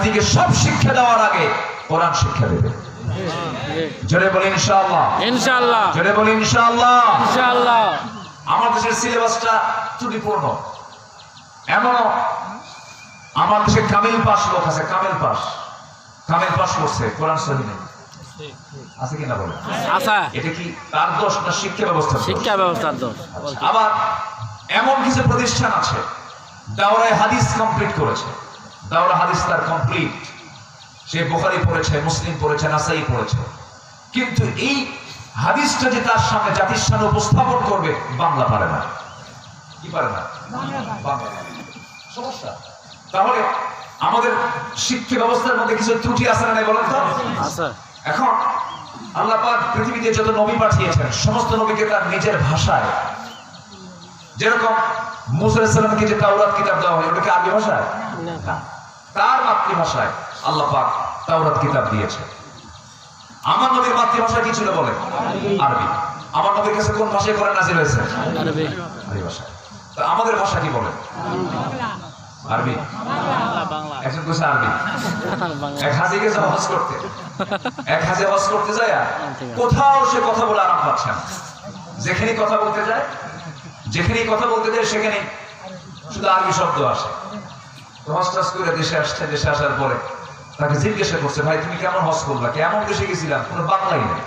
জাতিকে সব শিক্ষা দেওয়ার আগে কোরআন শিক্ষা দেবে। জোরে বলি ইনশাআল্লাহ। ইনশাআল্লাহ। জোরে বলি ইনশাআল্লাহ। ইনশাআল্লাহ। আমার দেশের সিলেবাসটা ত্রুটিপূর্ণ। এমনও আমার দেশে কামিল পাস লোক আছে, কামিল পাস করছে, কোরআন সহি নেই, আছে কিনা বলে? আচ্ছা, এটা কি তার দোষ না শিক্ষা ব্যবস্থা? শিক্ষা ব্যবস্থার দোষ। আবার এমন কিছু প্রতিষ্ঠান আছে দাওরায়ে হাদিস কমপ্লিট করেছে, দাওরা হাদিস তার কমপ্লিট, সে বুখারী পড়েছে, মুসলিম পড়েছে, নাসাই পড়েছে, কিন্তু এই হাদিসটা যে তার সামনে জাতির সামনে উপস্থাপন করবে বাংলা পারে না। কি পারে না? বাংলা সমস্যা। তাহলে আমাদের শিক্ষা ব্যবস্থার মধ্যে কিছু ত্রুটি আছে না বলেন তো? আচ্ছা, এখন আল্লাহ পাক পৃথিবীতে যত নবী পাঠিয়েছেন সমস্ত নবীকে তার নিজের ভাষায়, যেরকম মুসা আলাইহিস সালামকে যে তাওরাত কিতাব দেওয়া হয় ওটা কি আরবি ভাষায় না, তার মাতৃভাষায় আল্লাহ পাক তাওরাত কিতাব দিয়েছে। আমার নবীর মাতৃভাষা কি ছিল বলে? আরবি। আমার নবীর কাছে কোন ভাষায় কোরআন নাযিল হয়েছে? আরবি। আরবি ভাষা। তো আমাদের ভাষা কি বলে? আরবি। বাংলা। একজন কইছে আরবি। এক হাজি গেছে হজ করতে, এক হাজি হজ করতে যায় কোথাও সে কথা বলে আরাম পাচ্ছে না। যেখানেই কথা বলতে যায় সেখানে শুধু আরবি শব্দ আসে। হজ টাজ করে দেশে আসছে, দেশে আসার পরে তাকে জিজ্ঞাসা করছে, ভাই তুমি কেমন হজ করলা? কেমন দেশে গেছিলাম? কোনো বাংলাই নেই,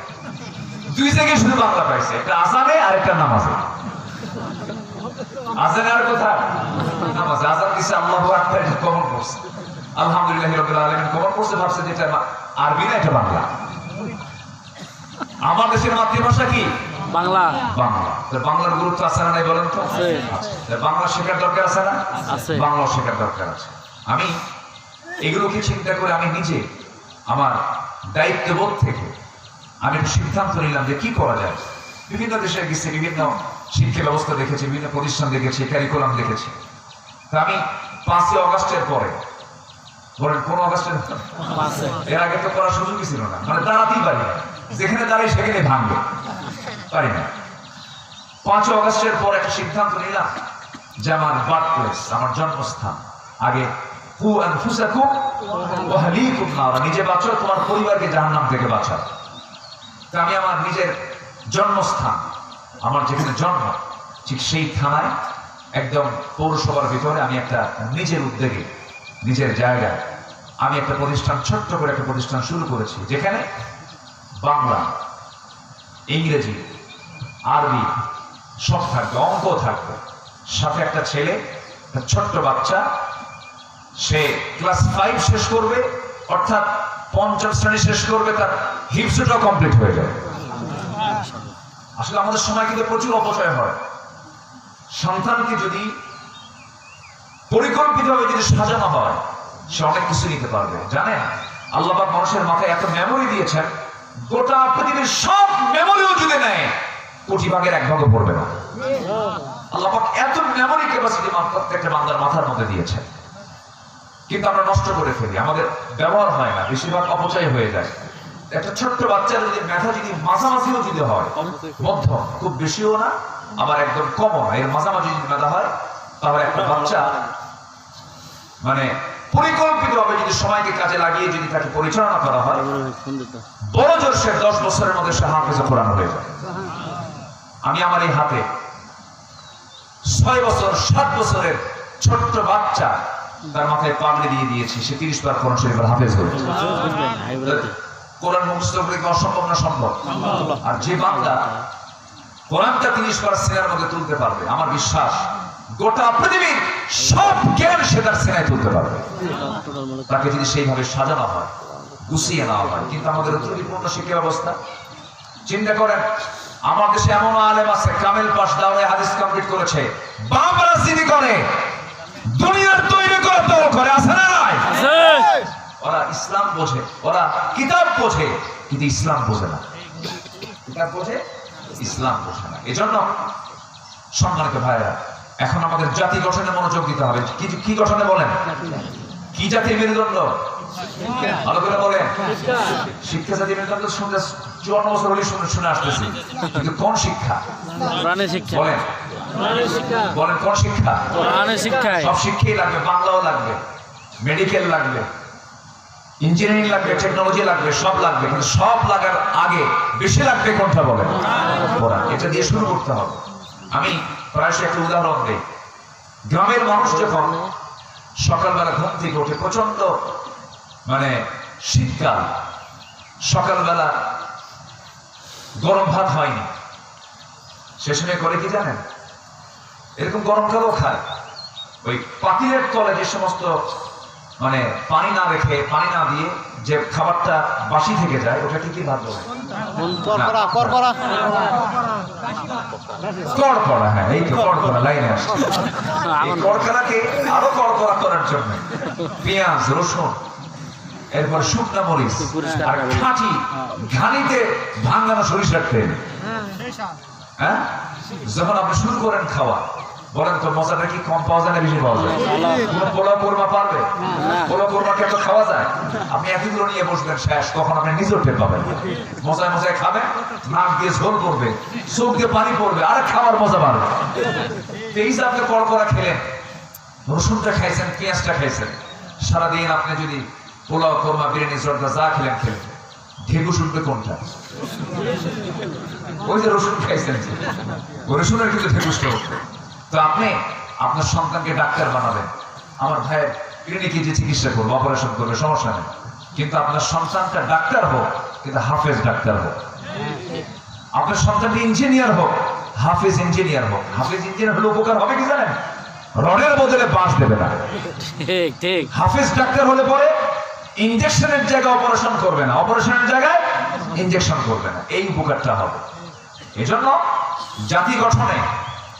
দুই জায়গায় শুধু বাংলা পাইছে, একটা আজানে আর একটা নামাজে। আজানে আর কোথায়? নামাজে। আজান দিছে আল্লাহু আকবার, কমন করছে আলহামদুলিল্লাহি রাব্বিল আলামিন, কমন করছে, ভাবছে যে এটা আরবি না, এটা বাংলা। আমার দেশের মাতৃভাষা কি? বাংলা। বাংলা। বাংলার গুরুত্ব আছে না নাই বলেন তো? বাংলা শেখার দরকার আছে না? বাংলা শেখার দরকার আছে। আমি এগুলোকে চিন্তা করে আমি নিজে আমার দায়িত্ববোধ থেকে আমি সিদ্ধান্ত নিলাম যে কি করা যায়। বিভিন্ন দেশে গেছি, বিভিন্ন শিক্ষা ব্যবস্থা দেখেছি, বিভিন্ন প্রতিষ্ঠান দেখেছি, ক্যারিকুলাম দেখেছি। তা আমি 5ই অগাস্টের পরে, বলেন কোন অগাস্টের? এর আগে তো করার সুযোগই ছিল না, মানে দাঁড়াতেই পারি না, যেখানে দাঁড়াই সেখানে ভাঙবে পারি না। 5ই অগাস্টের পর একটা সিদ্ধান্ত নিলাম যে আমার বার্থ প্লেস, আমার জন্মস্থান, আগে নিজে বাঁচো, তোমার পরিবারকে জাহান্নাম থেকে বাঁচাও। তা আমি আমার নিজের জন্মস্থান, আমার যেখানে জন্ম, ঠিক সেই থানায় একদম পৌরসভার ভিতরে আমি একটা নিজের উদ্যোগে, নিজের জায়গায় আমি একটা প্রতিষ্ঠান, ছোট্ট করে একটা প্রতিষ্ঠান শুরু করেছি, যেখানে বাংলা, ইংরেজি, আরবি সব থাকবে, অঙ্ক থাকবে। সাথে একটা ছেলে, একটা ছোট্ট বাচ্চা, সে ক্লাস 5 শেষ করবে, অর্থাৎ 5ম শ্রেণী শেষ করবে, তার হিফজটাও কমপ্লিট হয়ে যাবে। আসলে আমাদের সময় কিন্তু প্রচুর অপচয় হয়। সন্তানকে যদি পরিকল্পিতভাবে যদি সাজানো হয়, সে অনেক কিছু নিতে পারবে। জানেন, আল্লাহ পাক মানুষের মাথায় এত মেমোরি দিয়েছেন, গোটা পৃথিবীর সব মেমোরিও যদি নেয় 1 ভাগের 1 ভাগও পড়বে না। আল্লাহ পাক এত মেমোরি ক্যাপাসিটি প্রত্যেকটা বান্দার মাথার মধ্যে দিয়েছেন, কিন্তু আমরা নষ্ট করে ফেলি, আমাদের ব্যবহার হয় না, বেশিরভাগ অপচয় হয়ে যায়। একটা ছোট্ট বাচ্চার যদি মেধা যদি মাঝামাঝিও যদি হয়, মধ্যম, খুব বেশিও না আবার একদম কমও না, এর মাঝামাঝি যদি মেধা হয়, তাহলে একটা বাচ্চা মানে পরিকল্পিতভাবে যদি সময়কে কাজে লাগিয়ে যদি তাকে পরিচালনা করা হয়, বড় জোর সে 10 বছরের মধ্যে সে হাফেজে কোরআন হয়ে যায়। আমি আমার এই হাতে 6 বছর 7 বছরের ছোট্ট বাচ্চা, তার মাথায় পাগড়ি দিয়ে দিয়েছি, সে 30 বার কোরআন শরীফের হাফেজ হয়েছে। কোরআন মুখস্থ করে কি অসম্ভব না সম্ভব? আর যে বান্দা কোরআনটা 30 বার সিনার মধ্যে তুলতে পারবে, আমার বিশ্বাস গোটা পৃথিবীর সব জ্ঞান সে তার সিনায় তুলতে পারবে, তাকে যদি সেইভাবে সাজানো হয়, গুছিয়ে নেওয়া হয়। কিন্তু আমাদের ত্রুটিপূর্ণ শিক্ষা ব্যবস্থা। চিন্তা করেন, আমার দেশে এমন আলেম আছে, কামেল পাস, দাওরায়ে হাদিস কমপ্লিট করেছে, বাংলা চিনি করে, দুনিয়ার তৈরি করে তৈরি করে, আছে না নাই? ওরা ইসলাম বোঝে, ওরা কিতাব বোঝে, কিন্তু ইসলাম বোঝে না। কিতাব বোঝে, ইসলাম বোঝে না। এজন্য সম্মানিত ভাইরা, এখন আমাদের জাতি গঠনে মনোযোগ দিতে হবে। কি গঠনে বলেন? কি জাতির মেরুদণ্ড? ভালো করে বলেন। শিক্ষা জাতির মেরুদণ্ড শুনতে 54 বছর হলে শুনে আসতেছি, কিন্তু কোন শিক্ষা? বলেন বলেন, কোন শিক্ষা? সব শিক্ষাই লাগবে, বাংলাও লাগবে, মেডিকেল লাগবে, ইঞ্জিনিয়ারিং লাগবে, টেকনোলজি লাগবে, সব লাগবে, কিন্তু সব লাগার আগে বেশি লাগবে কোনটা বলেন? কোরআন। এটা দিয়ে শুরু করতে হবে। আমি প্রায়শই একটা উদাহরণ দিই। গ্রামের মানুষ যখন সকালবেলা ঘুম থেকে ওঠে, প্রচন্ড মানে শীতকাল, সকালবেলা গরম ভাত হয়নি, সে সময় করে কি জানেন? এরকম গরমকালও খায়। ওই পাতিলের তলে যে সমস্ত মানে পানি না রেখে, পানি না দিয়ে যে খাবারটা বাসি থেকে যায়, ওটা কি ভাত বলে? কড়কড়া। হ্যাঁ, এই তো কড়কড়া লাইনে আসছে। এই কড়কড়াকে আরো কড়কড়া করার জন্য পেঁয়াজ, রসুন, এরপর শুকনা মরিচ আর খাঁটি ঘানিতে ভাঙানো সরিষার তেল, হ্যাঁ, যখন আপনি শুরু করেন খাওয়া, বলেন তো মজাটা কি কম পাওয়া যায় না বেশি পাওয়া যায়? কোন পোলাও কোরমা পারবে? পোলাও কোরমাকে এত খাওয়া যায়? আপনি একইগুলো নিয়ে বসবেন, শেষ কখন আপনি নিজের টের পাবেন। মজায় মজায় খাবেন, নাক দিয়ে ঝোল করবে, চোখ দিয়ে পানি পড়বে, আর খাওয়ার মজা বাড়বে। এই যে আপনি কড়কড়া খেলেন, রসুনটা খাইছেন, পেঁয়াজটা খাইছেন, সারাদিন আপনি যদি পোলাও কোরমা বিরিয়ানি জর্দা যা খেলেন ঢেকু শুনবে কোনটা? ওই যে রসুন খাইছেন, ওই রসুনের কিন্তু ঢেকুসটা উঠবে। তো আপনি আপনার সন্তানকে ডাক্তার বানাবেন, আমার ভাইয়ের ক্লিনিকে যে চিকিৎসা করবো, অপারেশন করবে, সমস্যা নেই, কিন্তু আপনার সন্তানটা ডাক্তার হোক, কিন্তু হাফেজ ডাক্তার হোক। আপনার সন্তানটা ইঞ্জিনিয়ার হোক, হাফেজ ইঞ্জিনিয়ার হোক। হাফেজ ইঞ্জিনিয়ার হলে উপকার হবে কি জানেন? রডের বদলে বাঁশ দেবে না। ঠিক ঠিক। হাফেজ ডাক্তার হলে পরে ইনজেকশনের জায়গায় অপারেশন করবে না, অপারেশনের জায়গায় ইনজেকশন করবে না। এই উপকারটা হবে। এজন্য জাতি গঠনে,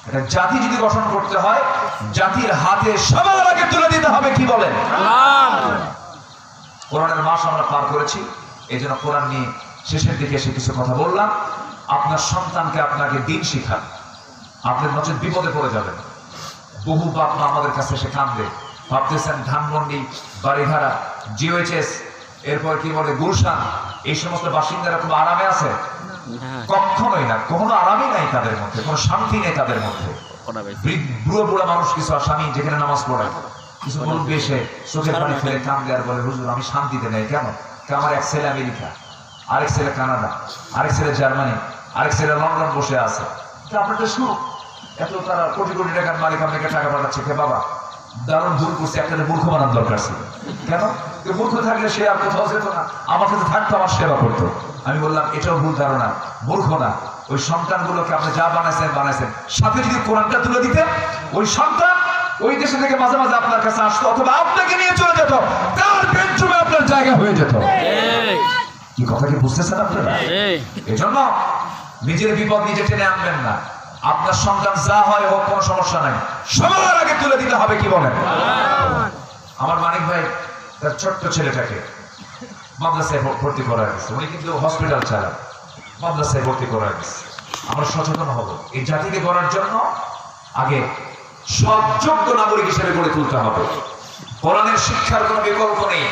একটা জাতি যদি গঠন করতে হয়, জাতির হাতে সবার আগে তুলে দিতে হবে কি বলেন? কোরআনের মাস আমরা পার করেছি, এই জন্য কোরআন নিয়ে শেষের দিকে এসে কিছু কথা বললাম। আপনার সন্তানকে আপনাকে দিন শিখান, আপনি নচেত বিপদে পড়ে যাবেন। বহু বাপ মা আমাদের কাছে এসে কান্দে, ভাবতেছেন ধানমন্ডি, বাড়িধারা, জিওএইচএস, এরপর কি বলে গুলশান, এই সমস্ত বাসিন্দারা খুব আরামে আছে? কখনোই না, কখনো আরামই নাই তাদের মধ্যে, কোনো শান্তি নেই তাদের মধ্যে। বুড়ো বুড়া মানুষ কিছু আসামি যেখানে নামাজ পড়ায়, কিছু মুরব্বী এসে চোখের পানি ফেলে কান্দে আর বলে, হুজুর আমি শান্তিতে নেই। কেন? আমার এক ছেলে আমেরিকা, আরেক ছেলে কানাডা, আরেক ছেলে জার্মানি, আরেক ছেলে লন্ডন বসে আছে। আপনার তো সুখ, এত তারা কোটি কোটি টাকার মালিক আপনাকে টাকা পাঠাচ্ছে, কে বাবা দারুণ ভুল করছে, একটা মূর্খ বানার দরকার ছিল। কেন? মূর্খ থাকলে সে আর কোথাও যেত না, আমার কাছে থাকতো, আমার সেবা করতো। আমি বললাম এটাও ভুল ধারণা, মূর্খ না। ওই সন্তানগুলোকে আপনি যা বানাইছেন, সাথে যদি কোরআনটা তুলে দিতেন, ওই সন্তান ওই দেশে থেকে মাঝে মাঝে আপনার কাছে আসতো, অথবা আপনাকে নিয়ে চলে যেত, তার বেডরুমে আপনার জায়গা হয়ে যেত। কি কথা কি বুঝতেছেন আপনারা? এজন্য নিজের বিপদ নিজে টেনে আনবেন না। আপনার সন্তান যা হয় হোক, কোনো সমস্যা নাই, সবার আগে তুলে দিতে হবে কি বলেন? আমার মানিক ভাই তার ছোট্ট ছেলেটাকে মাদ্রাসায় ভর্তি করা গেছে, উনি কিন্তু হসপিটাল চালান, মাদ্রাসায় ভর্তি করা গেছে। আমরা সচেতন হব, এই জাতিকে গড়ার জন্য আগে সব যোগ্য নাগরিক হিসেবে গড়ে তুলতে হবে। কোরআনের শিক্ষার কোনো বিকল্প নেই,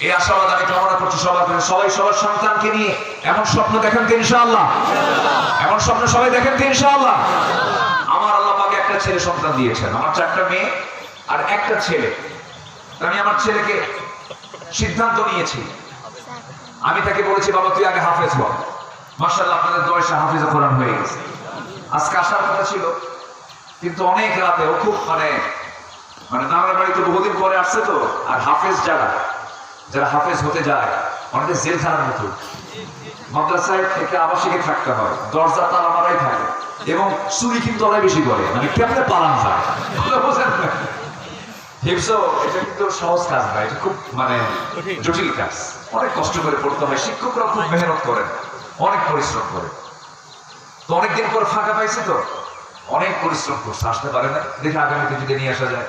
এই আশাবাদ আমি কামনা করছি সবার জন্য। সবাই সবার সন্তানকে নিয়ে এমন স্বপ্ন দেখেন তো ইনশাআল্লাহ? এমন স্বপ্ন সবাই দেখেন তো ইনশাআল্লাহ? আমার আল্লাহ পাক একটা ছেলে সন্তান দিয়েছেন, আমার 4টা মেয়ে আর একটা ছেলে। আমি আমার ছেলেকে সিদ্ধান্ত নিয়েছি, আমি তাকে বলেছি বাবা তুই আগে হাফেজ হও। মাশাআল্লাহ আপনাদের দোয়ায় হাফেজ কোরআন হয়ে গেছে। আজকে আসার কথা ছিল, কিন্তু অনেক রাতে ও খুব মানে নানার বাড়িতে বহুদিন পরে আসছে তো। আর হাফেজ যারা হাফেজ হতে যায়, অনেকে জেলখানার মতো মাদ্রাসায় থেকে আবাসিকে থাকতে হয়, দরজা তালা মারাই থাকে, এবং চুরি কিন্তু ওরাই বেশি করে, মানে কেমনে পালান যায় এটা কিন্তু সহজ কাজ না, এটা খুব মানে জটিল কাজ, অনেক কষ্ট করে পড়তে হয়। শিক্ষকরা খুব মেহনত করেন, অনেক পরিশ্রম করে। তো অনেকদিন পর ফাঁকা পাইছে তো অনেক পরিশ্রম করছে, আসতে পারে না, দেখে আগামীতে যদি নিয়ে আসা যায়।